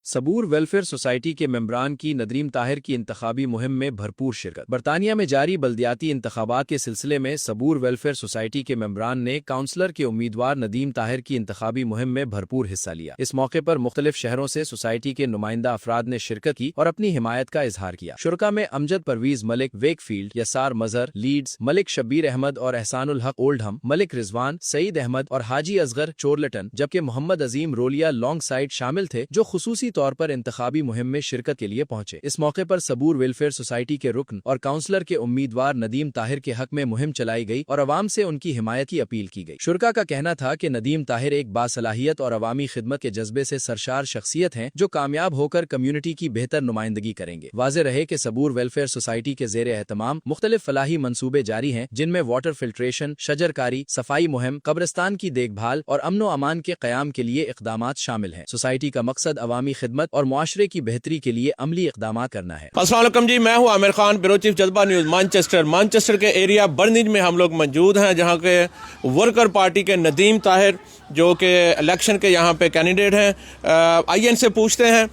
सबूर welfare society के मेंबरान की नदीम ताहिर की इंतखाबी मुहिम में भरपूर शिरकत। बरतानिया में जारी बल्दियाती इंतखाबात के सिलसिले में सबूर वेलफेयर सोसाइटी के मेंबरान ने काउंसलर के उम्मीदवार नदीम ताहिर की इंतखाबी मुहिम में भरपूर हिस्सा लिया। इस मौके पर मुख्तलिफ शहरों से सोसाइटी के नुमाइंदा अफराद ने शिरकत की और अपनी हिमायत का इजहार किया। शुरका में अमजद परवीज मलिक वेकफील्ड, यसार मजहर लीड्स, मलिक शब्बीर अहमद और एहसानुल हक ओल्डहम, मलिक रिजवान, सईद अहमद और हाजी असगर चोरलटन, जबकि मोहम्मद अजीम रोलिया लॉन्ग साइड शामिल थे, जो खुसूसी तौर पर इंतखाबी मुहिम में शिरकत के लिए पहुंचे। इस मौके पर सबूर वेलफेयर सोसाइटी के रुकन और काउंसलर के उम्मीदवार नदीम ताहिर के हक में मुहिम चलाई गई और अवाम से उनकी हिमायत की अपील की गई। शुरका का कहना था कि नदीम ताहिर एक बासलाहियत और अवामी खिदमत के जज्बे से सरशार शख्सियत हैं, जो कामयाब होकर कम्युनिटी की बेहतर नुमाइंदगी करेंगे। वाज़ेह रहे कि सबूर वेलफेयर सोसाइटी के ज़ेरे एहतमाम मुख्तलिफ फलाही मंसूबे जारी हैं, जिनमें वाटर फिल्ट्रेशन, शजरकारी, सफाई मुहिम, कब्रिस्तान की देखभाल और अमन व अमान के क़याम के लिए इक़दामात शामिल हैं। सोसाइटी का मकसद अवामी खिदमत और मुआशरे की बेहतरी के लिए अमली इक़दामात करना है। अस्सलाम वालेकुम जी, मैं हूं आमिर खान, ब्यूरो चीफ जज्बा न्यूज़ मैनचेस्टर के एरिया बर्निज में हम लोग मौजूद हैं, जहां के वर्कर पार्टी के नदीम ताहिर जो कि इलेक्शन के यहाँ पे कैंडिडेट हैं। आइए इनसे पूछते हैं।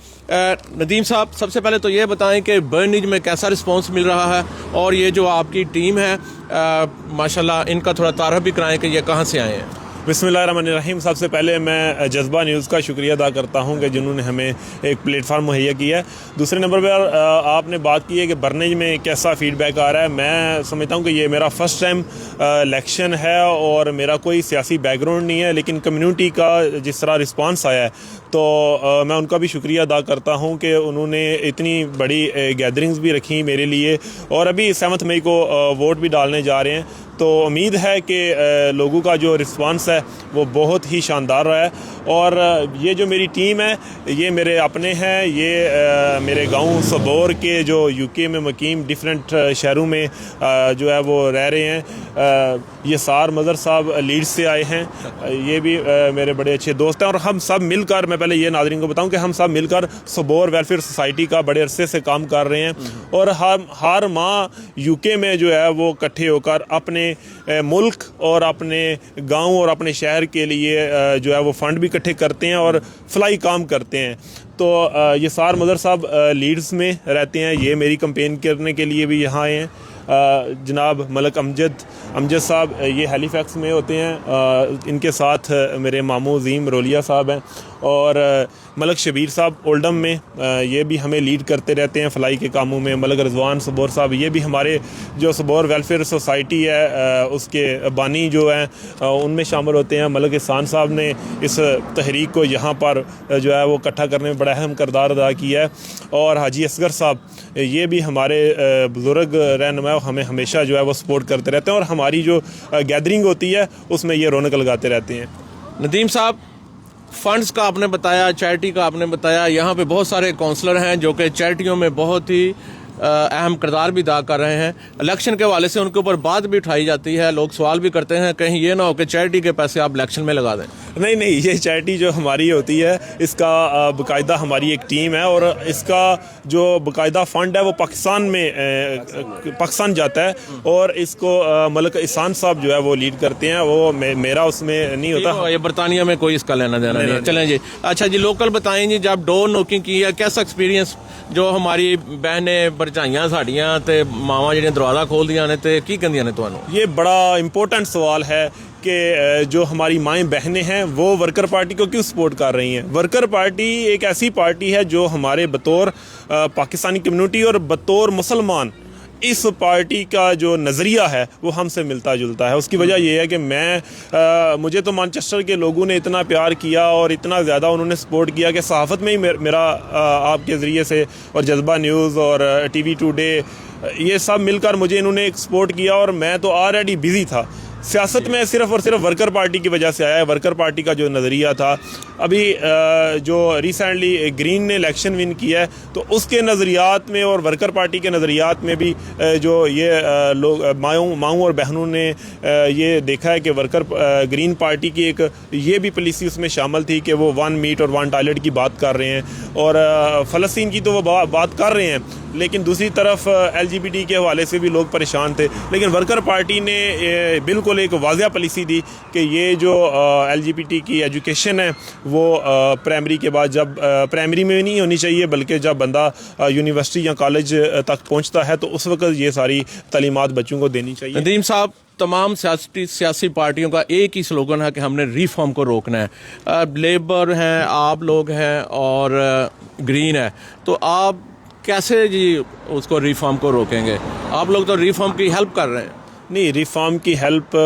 नदीम साहब, सबसे पहले तो ये बताएं कि बर्निज में कैसा रिस्पांस मिल रहा है, और ये जो आपकी टीम है माशाल्लाह, इनका थोड़ा तारफ़ भी कराएं कि ये कहाँ से आए हैं। बिस्मिल्लाहिर्रहमानिर्रहीम। सबसे पहले मैं जज्बा न्यूज़ का शुक्रिया अदा करता हूं कि जिन्होंने हमें एक प्लेटफार्म मुहैया किया है। दूसरे नंबर पर आपने बात की है कि बर्निज में कैसा फ़ीडबैक आ रहा है। मैं समझता हूं कि ये मेरा फ़र्स्ट टाइम इलेक्शन है और मेरा कोई सियासी बैकग्राउंड नहीं है, लेकिन कम्युनिटी का जिस तरह रिस्पांस आया है तो मैं उनका भी शुक्रिया अदा करता हूं कि उन्होंने इतनी बड़ी गैदरिंग्स भी रखी मेरे लिए, और अभी 7 मई को वोट भी डालने जा रहे हैं। तो उम्मीद है कि लोगों का जो रिस्पांस है वो बहुत ही शानदार रहा है। और ये जो मेरी टीम है ये मेरे अपने हैं, ये मेरे गांव सबौर के जो यूके में मुकीम डिफरेंट शहरों में जो है वो रह रहे हैं। ये सार मजहर साहब लीड्स से आए हैं, ये भी मेरे बड़े अच्छे दोस्त हैं, और हम सब मिलकर, मैं पहले ये नाज़रीन को बताऊं कि हम सब मिलकर सबौर वेलफेयर सोसाइटी का बड़े अरसे से काम कर रहे हैं, और हम हर माह यूके में जो है वो इकट्ठे होकर अपने मुल्क और अपने गांव और अपने शहर के लिए जो है वो फ़ंड भी इकट्ठे करते हैं और फलाई काम करते हैं। तो ये सार मदर साहब लीड्स में रहते हैं, ये मेरी कंपेन करने के लिए भी यहाँ आए हैं। जनाब मलिक अमजद साहब ये हैलीफैक्स में होते हैं, इनके साथ मेरे मामू अजीम रोलिया साहब हैं, और मलिक शबीर साहब ओल्डम में ये भी हमें लीड करते रहते हैं फलाई के कामों में। मलिक रिजवान सबौर साहब ये भी हमारे जो सबौर वेलफेयर सोसाइटी है उसके बानी जो हैं उनमें शामिल होते हैं। मलिक एहसान साहब ने इस तहरीक को यहाँ पर जो है वो इकट्ठा करने में बड़ा अहम किरदार अदा किया है, और हाजी असगर साहब ये भी हमारे बुज़ुर्ग रहनुमा हमें हमेशा जो है वो सपोर्ट करते रहते हैं, और हमारी जो गैदरिंग होती है उसमें ये रौनक लगाते रहते हैं। नदीम साहब, फंड्स का आपने बताया, चैरिटी का आपने बताया, यहाँ पे बहुत सारे काउंसलर हैं जो कि चैरिटियों में बहुत ही अहम किरदार भी अदा कर रहे हैं। इलेक्शन के हवाले से उनके ऊपर बात भी उठाई जाती है, लोग सवाल भी करते हैं कहीं ये ना हो कि चैरिटी के पैसे आप इलेक्शन में लगा दें। नहीं, ये चैरिटी जो हमारी होती है इसका बाकायदा हमारी एक टीम है, और इसका जो बाकायदा फ़ंड है वो पाकिस्तान जाता है, और इसको मलिक एहसान साहब जो है वो लीड करते हैं। वो मेरा उसमें नहीं होता, ये बरतानिया में कोई इसका लेना देना नहीं। चलें जी, अच्छा जी, लोकल बताएं जी, जब डोर नोकिंग की है कैसा एक्सपीरियंस, जो हमारी बहनें भरजाइयां साड़ियां ते मावां जिहड़ियां दरवाज़ा खोलदियां ने ते की कहंदियां ने तुहानूं? ये बड़ा इंपॉर्टेंट सवाल है कि जो हमारी माएँ बहनें हैं वो वर्कर पार्टी को क्यों सपोर्ट कर रही हैं। वर्कर पार्टी एक ऐसी पार्टी है जो हमारे बतौर पाकिस्तानी कम्युनिटी और बतौर मुसलमान इस पार्टी का जो नज़रिया है वो हमसे मिलता जुलता है। उसकी वजह यह है कि मुझे तो मैनचेस्टर के लोगों ने इतना प्यार किया और इतना ज़्यादा उन्होंने सपोर्ट किया कि सहाफ़त में ही मेरा आपके ज़रिए से और जज्बा न्यूज़ और टीवी टुडे ये सब मिलकर मुझे इन्होंने एक सपोर्ट किया, और मैं तो ऑलरेडी बिज़ी था सियासत में, सिर्फ़ और सिर्फ वर्कर पार्टी की वजह से आया है। वर्कर पार्टी का जो नज़रिया था, अभी जो रिसेंटली ग्रीन ने इलेक्शन विन किया है तो उसके नज़रियात में और वर्कर पार्टी के नज़रियात में भी जो ये लोग माओं और बहनों ने ये देखा है कि वर्कर ग्रीन पार्टी की एक ये भी पॉलिसी उसमें शामिल थी कि वो 1 मीट और 1 टॉयलेट की बात कर रहे हैं, और फ़लस्तीन की तो वो बात कर रहे हैं, لیکن دوسری طرف LGBT کے حوالے سے بھی لوگ پریشان تھے، لیکن ورکر پارٹی نے بالکل ایک واضح پالیسی دی کہ یہ جو LGBT کی ایجوکیشن ہے وہ پرائمری کے بعد جب پرائمری میں نہیں ہونی چاہیے بلکہ جب بندہ یونیورسٹی یا کالج تک پہنچتا ہے تو اس وقت یہ ساری تعلیمات بچوں کو دینی چاہیے۔ ندیم صاحب، تمام سیاسی پارٹیوں کا ایک ہی سلوگن ہے کہ ہم نے ریفارم کو روکنا ہے، لیبر ہیں، آپ لوگ ہیں اور گرین ہے، تو آپ کیسے جی اس کو ریفارم کو روکیں گے؟ آپ لوگ تو ریفارم کی ہیلپ کر رہے ہیں۔ نہیں، ریفارم کی ہیلپ،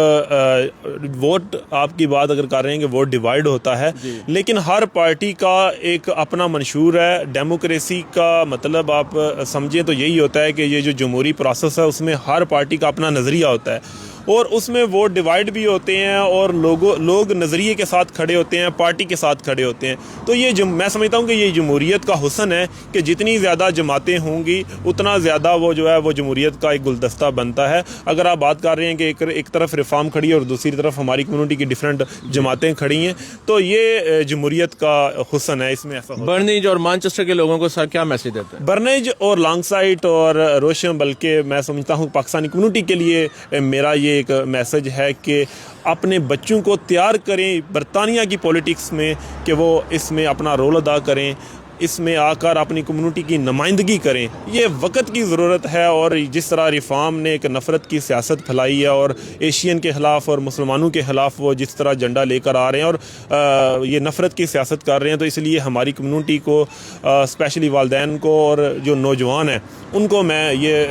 ووٹ آپ کی بات اگر کر رہے ہیں کہ ووٹ ڈیوائیڈ ہوتا ہے، لیکن ہر پارٹی کا ایک اپنا منشور ہے۔ ڈیموکریسی کا مطلب آپ سمجھیں تو یہی ہوتا ہے کہ یہ جو جمہوری پروسیس ہے اس میں ہر پارٹی کا اپنا نظریہ ہوتا ہے، اور اس میں ووٹ ڈیوائیڈ بھی ہوتے ہیں اور لوگ نظریے کے ساتھ کھڑے ہوتے ہیں، پارٹی کے ساتھ کھڑے ہوتے ہیں۔ تو یہ میں سمجھتا ہوں کہ یہ جمہوریت کا حسن ہے کہ جتنی زیادہ جماعتیں ہوں گی اتنا زیادہ وہ جو ہے وہ جمہوریت کا ایک گلدستہ بنتا ہے۔ اگر آپ بات کر رہے ہیں کہ ایک طرف ریفارم کھڑی ہے اور دوسری طرف ہماری کمیونٹی کی ڈیفرنٹ جماعتیں کھڑی ہیں، تو یہ جمہوریت کا حسن ہے، اس میں ایسا ہوتا ہے۔ برنیج اور مانچسٹر کے لوگوں کو سر کیا میسج دیتے ہیں؟ برنیج اور لانگ سائٹ اور روشن، بلکہ میں سمجھتا ہوں پاکستانی کمیونٹی کے لیے میرا یہ ایک میسج ہے کہ اپنے بچوں کو تیار کریں برطانیہ کی پولیٹکس میں، کہ وہ اس میں اپنا رول ادا کریں، اس میں آ کر اپنی کمیونٹی کی نمائندگی کریں۔ یہ وقت کی ضرورت ہے، اور جس طرح ریفارم نے ایک نفرت کی سیاست پھیلائی ہے اور ایشین کے خلاف اور مسلمانوں کے خلاف وہ جس طرح جھنڈا لے کر آ رہے ہیں اور یہ نفرت کی سیاست کر رہے ہیں، تو اس لیے ہماری کمیونٹی کو، اسپیشلی والدین کو اور جو نوجوان ہیں ان کو میں یہ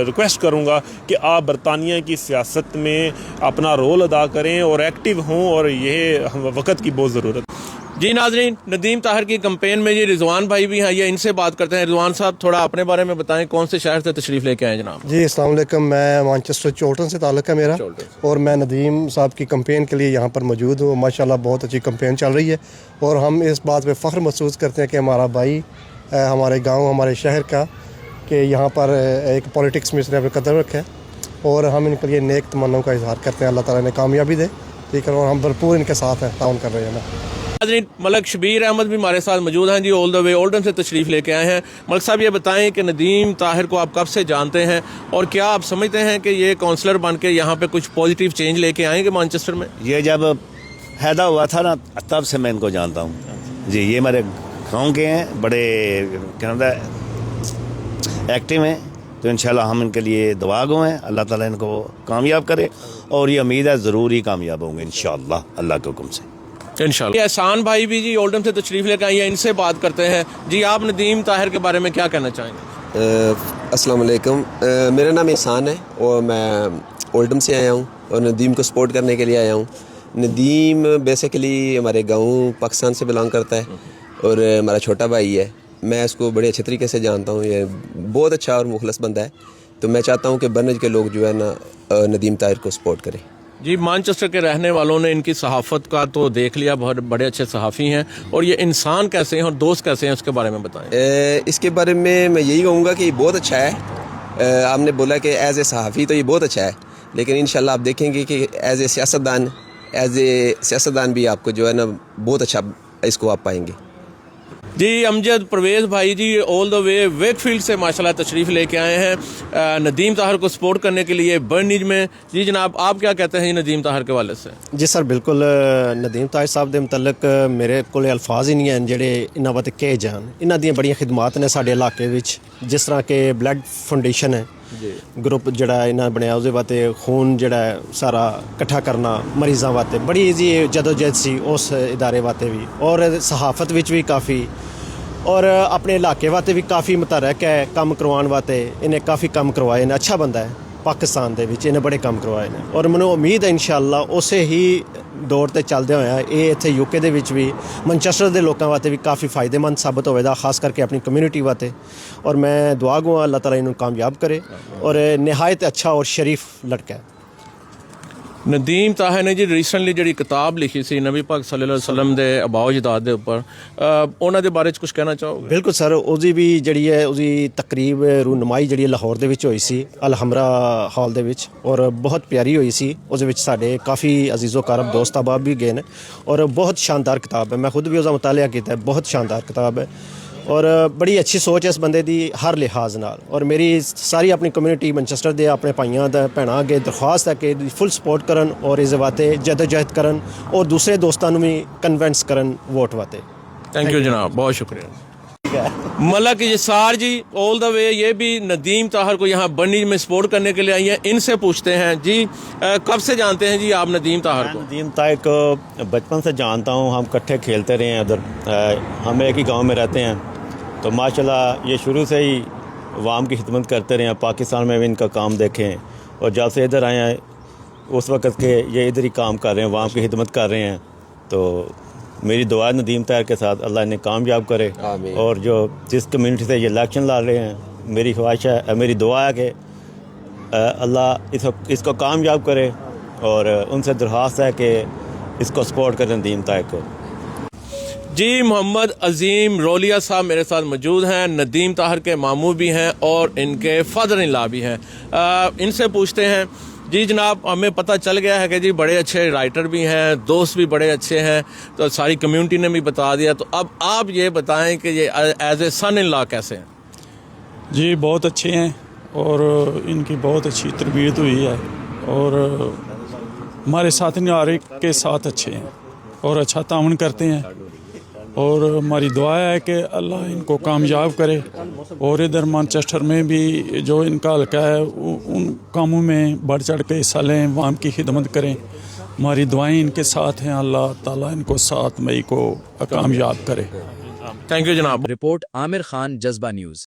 ریکویسٹ کروں گا کہ آپ برطانیہ کی سیاست میں اپنا رول ادا کریں اور ایکٹیو ہوں، اور یہ وقت کی بہت ضرورت ہے۔ جی ناظرین، ندیم طاہر کی کمپین میں یہ رضوان بھائی بھی ہیں، یہ ان سے بات کرتے ہیں۔ رضوان صاحب، تھوڑا اپنے بارے میں بتائیں، کون سے شہر سے تشریف لے کے آئے جناب؟ جی السلام علیکم، میں مانچسٹر چولٹن سے تعلق ہے میرا، اور میں ندیم صاحب کی کمپین کے لیے یہاں پر موجود ہوں۔ ماشاءاللہ بہت اچھی کمپین چل رہی ہے، اور ہم اس بات پہ فخر محسوس کرتے ہیں کہ ہمارا بھائی ہمارے گاؤں، ہمارے شہر کا، کہ یہاں پر ایک پولیٹکس میں اس نے اپنے قدم رکھا ہے، اور ہم ان کے لیے نیک تمناؤں کا اظہار کرتے ہیں۔ اللہ تعالیٰ نے کامیابی دے، ٹھیک ہے، اور ہم بھرپور ان کے ساتھ ہیں، تعاون کر رہے ہیں نا۔ ناظرین، ملک شبیر احمد بھی ہمارے ساتھ موجود ہیں، جی آل دا وے اولڈن سے تشریف لے کے آئے ہیں۔ ملک صاحب، یہ بتائیں کہ ندیم طاہر کو آپ کب سے جانتے ہیں، اور کیا آپ سمجھتے ہیں کہ یہ کونسلر بن کے یہاں پہ کچھ پازیٹیو چینج لے کے آئیں گے مانچسٹر میں؟ یہ جب پیدا ہوا تھا نا تب سے میں ان کو جانتا ہوں جی، یہ میرے گاؤں کے ہیں، بڑے کیا نام ہے ایکٹیو ہیں، تو انشاءاللہ ہم ان کے لیے دعا گو ہیں، اللہ تعالیٰ ان کو کامیاب کرے، اور یہ امید ہے ضرور ہی کامیاب ہوں گے انشاءاللہ اللہ کے حکم سے انشاءاللہ۔ احسان بھائی بھی جی اولڈن سے تشریف لے کے آئے ہیں، ان سے بات کرتے ہیں۔ جی، آپ ندیم طاہر کے بارے میں کیا کہنا چاہیں گے؟ السلام علیکم، میرا نام احسان ہے اور میں اولڈم سے آیا ہوں اور ندیم کو سپورٹ کرنے کے لیے آیا ہوں۔ ندیم بیسیکلی ہمارے گاؤں پاکستان سے بلانگ کرتا ہے اور ہمارا چھوٹا بھائی ہے۔ میں اس کو بڑے اچھے طریقے سے جانتا ہوں، یہ بہت اچھا اور مخلص بندہ ہے، تو میں چاہتا ہوں کہ برنج کے لوگ جو ہے نا ندیم طاہر کو سپورٹ کریں۔ جی، مانچسٹر کے رہنے والوں نے ان کی صحافت کا تو دیکھ لیا، بہت بڑے اچھے صحافی ہیں، اور یہ انسان کیسے ہیں اور دوست کیسے ہیں، اس کے بارے میں بتائیں۔ اس کے بارے میں یہی کہوں گا کہ یہ بہت اچھا ہے۔ آپ نے بولا کہ ایز اے صحافی تو یہ بہت اچھا ہے، لیکن انشاءاللہ آپ دیکھیں گے کہ ایز اے سیاستدان بھی آپ کو جو ہے نا بہت اچھا اس کو آپ پائیں گے۔ جی، امجد پرویز بھائی جی آل دا وے ویک فیلڈ سے ماشاءاللہ تشریف لے کے آئے ہیں ندیم طاہر کو سپورٹ کرنے کے لیے برنیج میں۔ جی جناب، آپ کیا کہتے ہیں ندیم طاہر کے والے سے؟ جی سر، بالکل ندیم طاہر صاحب دے متعلق میرے کو الفاظ ہی نہیں ہیں جڑے انہاں واسطے کہے جان۔ انہاں دیاں بڑیاں خدمات نے ساڈے علاقے وچ، جس طرح کہ بلڈ فاؤنڈیشن ہے گروپ جڑا انہاں بنیا، اس واسطے خون جڑا ہے سارا اکٹھا کرنا مریضاں واسطے بڑی ایزی جدوجہد سی اس ادارے واسطے بھی، اور صحافت وچ بھی کافی، اور اپنے علاقے واسطے بھی کافی متحرک ہے کام کروان واسطے۔ انہیں کافی کام کروائے نے، اچھا بندہ ہے پاکستان دے وچ، انہیں بڑے کام کروائے نے، اور مینوں امید ہے انشاءاللہ اسے ہی دور تے چلدے ہوئے یہ اتنے یو کے دے وچ بھی مانچسٹر دے لوکاں واسطے بھی کافی فائدے مند ثابت ہوئے گا، خاص کر کے اپنی کمیونٹی واسطے، اور میں دعا گوں اللہ تعالیٰ انہوں کامیاب کرے، اور نہایت اچھا اور شریف لڑکا ہے۔ ندیم طاہر نے جی ریسنٹلی جڑی کتاب لکھی سی نبی پاک صلی اللہ علیہ وسلم دے اباؤ اجداد دے اوپر، انہاں دے بارے کچھ کہنا چاہو گے؟ بالکل سر، اودی بھی جڑی ہے اودی تقریب رونمائی جڑی لاہور دے وچ ہوئی سی الحمرا ہال دے وچ، اور بہت پیاری ہوئی سی۔ اس وچ ساڈے کافی عزیز و کرب دوست احباب بھی گئے نے، اور بہت شاندار کتاب ہے، میں خود بھی اس کا مطالعہ کیتا ہے، بہت شاندار کتاب ہے، ਔਰ ਬੜੀ ਅੱਛੀ ਸੋਚ ਹੈ ਇਸ ਬੰਦੇ ਦੀ ਹਰ ਲਿਹਾਜ਼ ਨਾਲ। ਔਰ ਮੇਰੀ ਸਾਰੀ ਆਪਣੀ ਕਮਿਊਨਿਟੀ ਮੈਨਚੈਸਟਰ ਦੇ ਆਪਣੇ ਭਾਈਆਂ ਦਾ ਭੈਣਾਂ ਅੱਗੇ ਦਰਖਾਸਤ ਹੈ ਕਿ ਫੁੱਲ ਸਪੋਰਟ ਕਰਨ ਔਰ ਇਸ ਵਾਸਤੇ ਜਦੋਜਹਿਦ ਕਰਨ ਔਰ ਦੂਸਰੇ ਦੋਸਤਾਂ ਨੂੰ ਵੀ ਕਨਵਿੰਸ ਕਰਨ ਵੋਟ ਵਾਸਤੇ। थैंक यू जनाब, बहुत शुक्रिया। मलक यसार जी ऑल द वे, ये भी नदीम ताहिर को यहाँ बर्निज में सपोर्ट करने के लिए आई हैं। इनसे पूछते हैं जी, कब से जानते हैं जी आप नदीम ताहिर को? नदीम ताहिर को बचपन से जानता हूँ, हम इकट्ठे खेलते रहे हैं उधर, हम एक ही गांव में रहते हैं। तो माशाल्लाह ये शुरू से ही अवाम की खिदमत करते रहे हैं, पाकिस्तान में भी इनका काम देखे हैं और जब से इधर आए हैं उस वक़्त के ये इधर ही काम कर रहे हैं, अवाम की खिदमत कर रहे हैं। तो मेरी दुआ है नदीम ताहिर के साथ अल्लाह इन्हें कामयाब करे। और जो जिस कम्युनिटी से ये इलेक्शन लड़ रहे हैं, मेरी ख्वाहिश है, मेरी दुआ है कि अल्लाह इसको कामयाब करे और उनसे दरख्वास्त है कि इसको सपोर्ट करें नदीम ताहिर को। जी मोहम्मद अजीम रोलिया साहब मेरे साथ मौजूद हैं, नदीम ताहिर के मामू भी हैं और इनके फादर इन लॉ भी हैं। इनसे पूछते हैं जी जनाब, हमें पता चल गया है कि जी बड़े अच्छे राइटर भी हैं, दोस्त भी बड़े अच्छे हैं, तो सारी कम्युनिटी ने भी बता दिया, तो अब आप ये बताएं कि ये as a sun in law कैसे हैं? जी बहुत अच्छे हैं और इनकी बहुत अच्छी तरबियत हुई है और हमारे साथ के साथ अच्छे हैं और अच्छा ताउन करते हैं और हमारी दुआ है कि अल्लाह इनको कामयाब करे और इधर मैनचेस्टर में भी जो इनका हल्का है उन कामों में बढ़ चढ़ के हिस्सा लें, अवाम की खिदमत करें। हमारी दुआएं इनके साथ हैं, अल्लाह ताला इनको 7 मई को कामयाब करे। थैंक यू जनाब। रिपोर्ट आमिर खान, जज्बा न्यूज़।